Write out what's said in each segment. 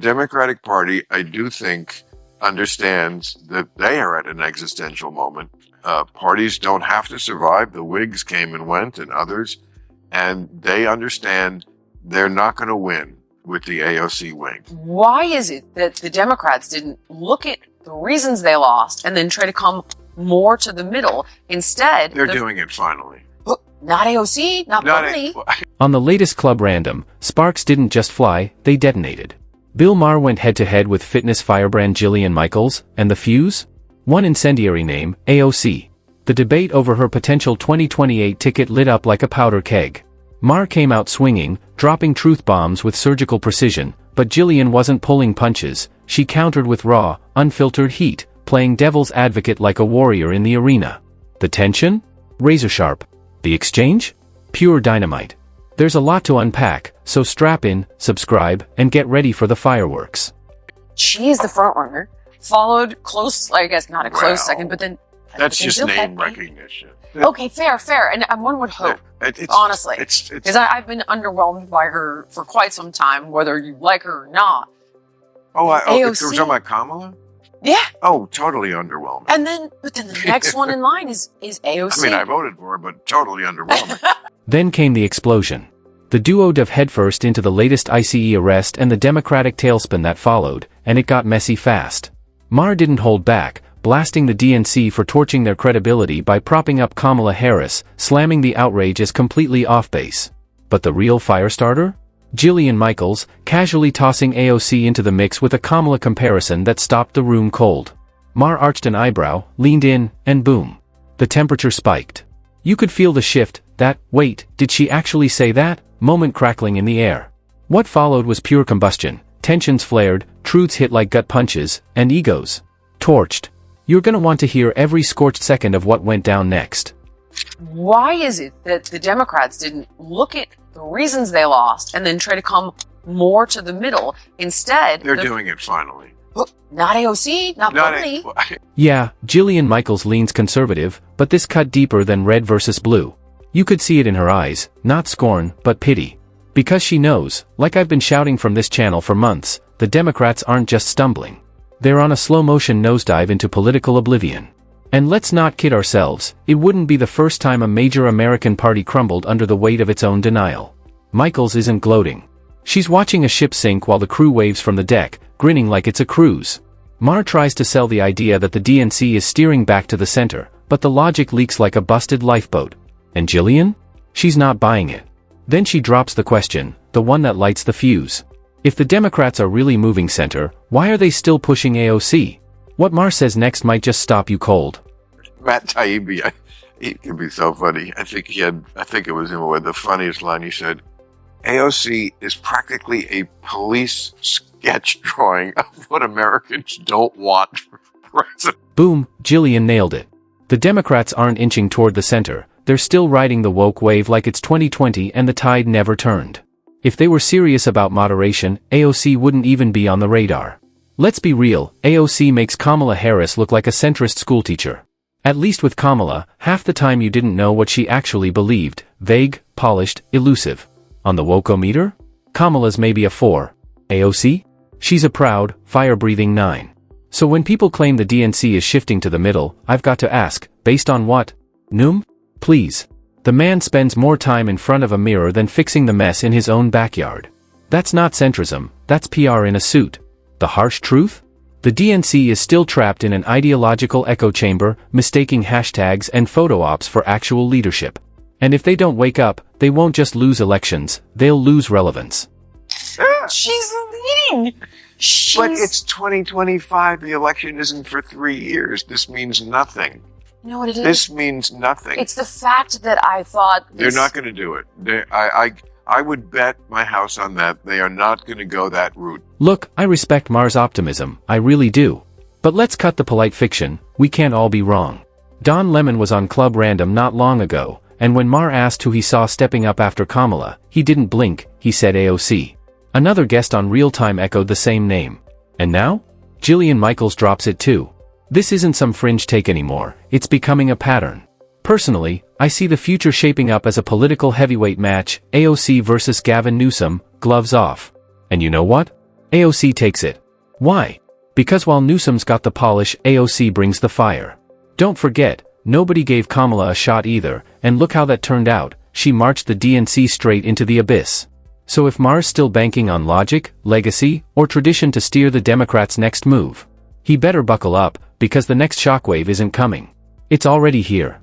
Democratic Party, I do think, understands that they are at an existential moment. Parties don't have to survive. The Whigs came and went and others, and they understand they're not going to win with the AOC wing. Why is it that the Democrats didn't look at the reasons they lost and then try to come more to the middle? Instead, they're doing it finally. Not AOC, not Bernie. On the latest Club Random, sparks didn't just fly, they detonated. Bill Maher went head-to-head with fitness firebrand Jillian Michaels, and the fuse? One incendiary name, AOC. The debate over her potential 2028 ticket lit up like a powder keg. Maher came out swinging, dropping truth bombs with surgical precision, but Jillian wasn't pulling punches. She countered with raw, unfiltered heat, playing devil's advocate like a warrior in the arena. The tension? Razor sharp. The exchange? Pure dynamite. There's a lot to unpack, so strap in, subscribe, and get ready for the fireworks. She's the front runner, followed close, I guess not a close second, but then... That's just name recognition. Okay, fair. And one would hope, honestly, because I've been underwhelmed by her for quite some time, whether you like her or not. AOC, you're talking about Kamala? Yeah. Oh, totally underwhelming. But then the next one in line is AOC. I mean, I voted for her, but totally underwhelming. Then came the explosion. The duo dove headfirst into the latest ICE arrest and the Democratic tailspin that followed, and it got messy fast. Maher didn't hold back, blasting the DNC for torching their credibility by propping up Kamala Harris, slamming the outrage as completely off base. But the real firestarter? Jillian Michaels, casually tossing AOC into the mix with a Kamala comparison that stopped the room cold. Maher arched an eyebrow, leaned in, and boom. The temperature spiked. You could feel the shift, that, wait, did she actually say that? Moment crackling in the air. What followed was pure combustion. Tensions flared, truths hit like gut punches, and egos torched. You're gonna want to hear every scorched second of what went down next. Why is it that the Democrats didn't look at the reasons they lost and then try to come more to the middle? Instead, they're doing it finally. Not AOC, not Bernie. Yeah, Jillian Michaels leans conservative, but this cut deeper than red versus blue. You could see it in her eyes, not scorn, but pity. Because she knows, like I've been shouting from this channel for months, the Democrats aren't just stumbling. They're on a slow-motion nosedive into political oblivion. And let's not kid ourselves, it wouldn't be the first time a major American party crumbled under the weight of its own denial. Michaels isn't gloating. She's watching a ship sink while the crew waves from the deck, grinning like it's a cruise. Maher tries to sell the idea that the DNC is steering back to the center, but the logic leaks like a busted lifeboat. And Jillian? She's not buying it. Then she drops the question, the one that lights the fuse. If the Democrats are really moving center, why are they still pushing AOC? What Maher says next might just stop you cold. Matt Taibbi, he could be so funny. I think it was him with the funniest line. He said, AOC is practically a police sketch drawing of what Americans don't want for president. Boom, Jillian nailed it. The Democrats aren't inching toward the center. They're still riding the woke wave like it's 2020 and the tide never turned. If they were serious about moderation, AOC wouldn't even be on the radar. Let's be real, AOC makes Kamala Harris look like a centrist schoolteacher. At least with Kamala, half the time you didn't know what she actually believed, vague, polished, elusive. On the woke-o-meter? Kamala's maybe a 4. AOC? She's a proud, fire-breathing 9. So when people claim the DNC is shifting to the middle, I've got to ask, based on what? Noom? Please. The man spends more time in front of a mirror than fixing the mess in his own backyard. That's not centrism, that's PR in a suit. The harsh truth? The DNC is still trapped in an ideological echo chamber, mistaking hashtags and photo ops for actual leadership. And if they don't wake up, they won't just lose elections, they'll lose relevance. She's leading. But it's 2025, the election isn't for 3 years. This means nothing. You know what it is? This means nothing. It's the fact that I thought... They're not going to do it. I would bet my house on that. They are not going to go that route. Look, I respect Maher's optimism, I really do. But let's cut the polite fiction, we can't all be wrong. Don Lemon was on Club Random not long ago, and when Maher asked who he saw stepping up after Kamala, he didn't blink, he said AOC. Another guest on Real Time echoed the same name. And now? Jillian Michaels drops it too. This isn't some fringe take anymore, it's becoming a pattern. Personally, I see the future shaping up as a political heavyweight match, AOC versus Gavin Newsom, gloves off. And you know what? AOC takes it. Why? Because while Newsom's got the polish, AOC brings the fire. Don't forget, nobody gave Kamala a shot either, and look how that turned out. She marched the DNC straight into the abyss. So if Maher's still banking on logic, legacy, or tradition to steer the Democrats' next move, he better buckle up, because the next shockwave isn't coming. It's already here.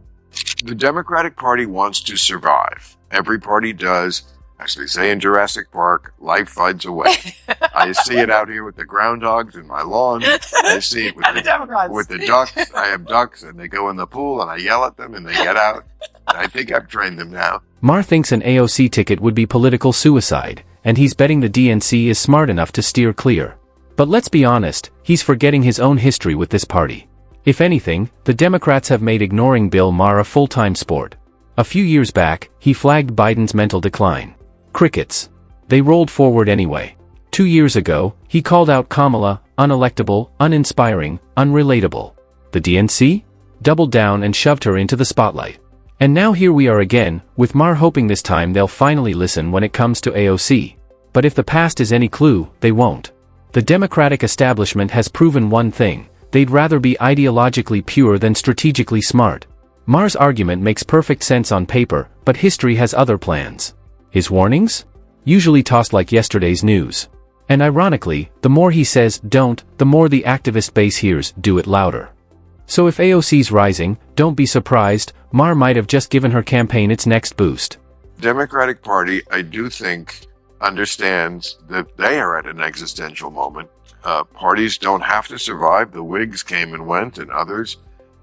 The Democratic Party wants to survive. Every party does. As they say in Jurassic Park, life finds a way. I see it out here with the groundhogs in my lawn. I see it with the ducks. I have ducks, and they go in the pool, and I yell at them, and they get out. I think I've trained them now. Maher thinks an AOC ticket would be political suicide, and he's betting the DNC is smart enough to steer clear. But let's be honest, he's forgetting his own history with this party. If anything, the Democrats have made ignoring Bill Maher a full-time sport. A few years back, he flagged Biden's mental decline. Crickets. They rolled forward anyway. 2 years ago, he called out Kamala, unelectable, uninspiring, unrelatable. The DNC? Doubled down and shoved her into the spotlight. And now here we are again, with Maher hoping this time they'll finally listen when it comes to AOC. But if the past is any clue, they won't. The Democratic establishment has proven one thing: they'd rather be ideologically pure than strategically smart. Maher's argument makes perfect sense on paper, but history has other plans. His warnings? Usually tossed like yesterday's news. And ironically, the more he says don't, the more the activist base hears do it louder. So if AOC's rising, don't be surprised, Maher might have just given her campaign its next boost. Democratic Party, I do think, understands that they are at an existential moment. Parties don't have to survive. The Whigs came and went, and others,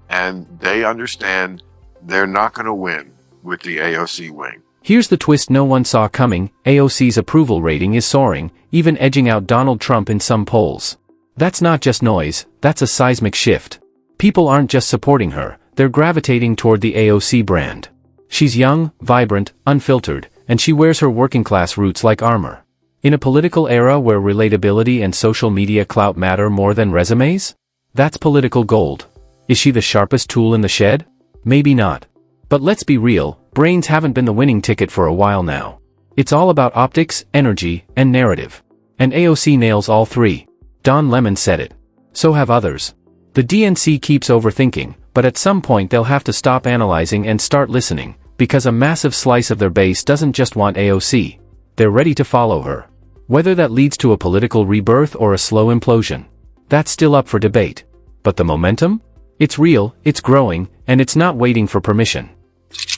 and they understand they're not going to win with the AOC wing. Here's the twist no one saw coming: AOC's approval rating is soaring, even edging out Donald Trump in some polls. That's not just noise, that's a seismic shift. People aren't just supporting her, they're gravitating toward the AOC brand. She's young, vibrant, unfiltered, and she wears her working-class roots like armor. In a political era where relatability and social media clout matter more than resumes? That's political gold. Is she the sharpest tool in the shed? Maybe not. But let's be real, brains haven't been the winning ticket for a while now. It's all about optics, energy, and narrative. And AOC nails all three. Don Lemon said it. So have others. The DNC keeps overthinking, but at some point they'll have to stop analyzing and start listening, because a massive slice of their base doesn't just want AOC. They're ready to follow her. Whether that leads to a political rebirth or a slow implosion, that's still up for debate. But the momentum? It's real, it's growing, and it's not waiting for permission.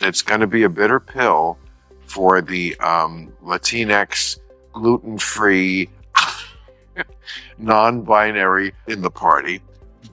It's going to be a bitter pill for the Latinx, gluten-free, non-binary in the party,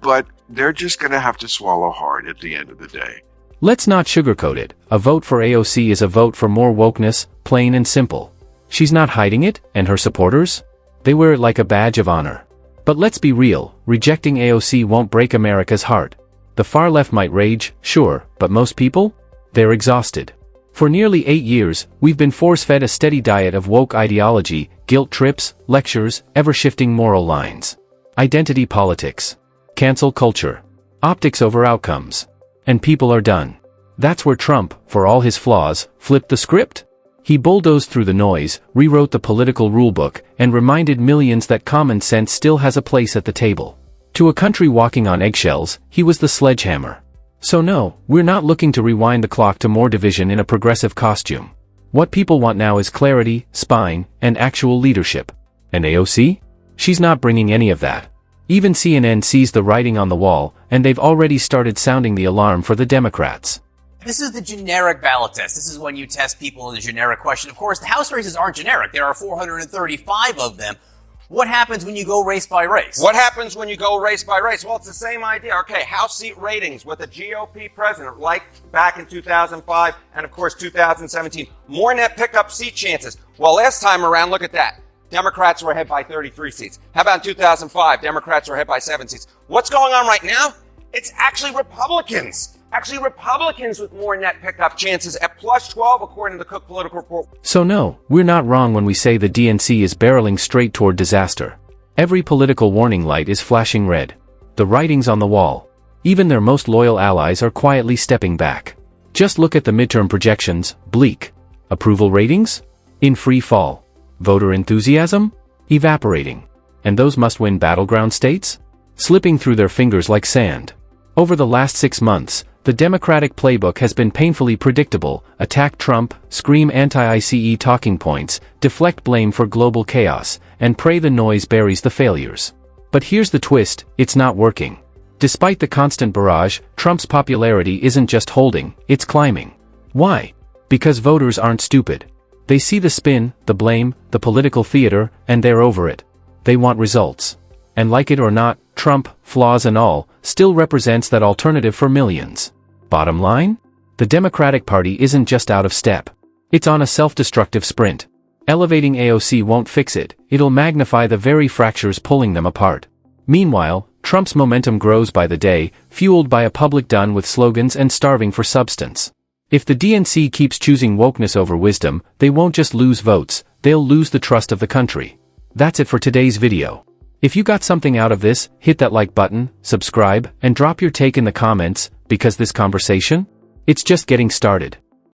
but they're just going to have to swallow hard at the end of the day. Let's not sugarcoat it. A vote for AOC is a vote for more wokeness, plain and simple. She's not hiding it, and her supporters? They wear it like a badge of honor. But let's be real, rejecting AOC won't break America's heart. The far left might rage, sure, but most people? They're exhausted. For nearly 8 years, we've been force-fed a steady diet of woke ideology, guilt trips, lectures, ever-shifting moral lines. Identity politics. Cancel culture. Optics over outcomes. And people are done. That's where Trump, for all his flaws, flipped the script. He bulldozed through the noise, rewrote the political rulebook, and reminded millions that common sense still has a place at the table. To a country walking on eggshells, he was the sledgehammer. So no, we're not looking to rewind the clock to more division in a progressive costume. What people want now is clarity, spine, and actual leadership. And AOC? She's not bringing any of that. Even CNN sees the writing on the wall, and they've already started sounding the alarm for the Democrats. This is the generic ballot test. This is when you test people in a generic question. Of course, the House races aren't generic. There are 435 of them. What happens when you go race by race? What happens when you go race by race? Well, it's the same idea. Okay, House seat ratings with a GOP president like back in 2005 and, of course, 2017. More net pickup seat chances. Well, last time around, look at that. Democrats were ahead by 33 seats. How about in 2005? Democrats were ahead by 7 seats. What's going on right now? It's actually Republicans. Actually, Republicans with more net pickup chances at plus 12, according to the Cook Political Report. So no, we're not wrong when we say the DNC is barreling straight toward disaster. Every political warning light is flashing red. The writing's on the wall. Even their most loyal allies are quietly stepping back. Just look at the midterm projections, bleak. Approval ratings? In free fall. Voter enthusiasm? Evaporating. And those must-win battleground states? Slipping through their fingers like sand. Over the last 6 months, the Democratic playbook has been painfully predictable: attack Trump, scream anti-ICE talking points, deflect blame for global chaos, and pray the noise buries the failures. But here's the twist: it's not working. Despite the constant barrage, Trump's popularity isn't just holding, it's climbing. Why? Because voters aren't stupid. They see the spin, the blame, the political theater, and they're over it. They want results. And like it or not, Trump, flaws and all, still represents that alternative for millions. Bottom line? The Democratic Party isn't just out of step. It's on a self-destructive sprint. Elevating AOC won't fix it, it'll magnify the very fractures pulling them apart. Meanwhile, Trump's momentum grows by the day, fueled by a public done with slogans and starving for substance. If the DNC keeps choosing wokeness over wisdom, they won't just lose votes, they'll lose the trust of the country. That's it for today's video. If you got something out of this, hit that like button, subscribe, and drop your take in the comments, because this conversation? It's just getting started.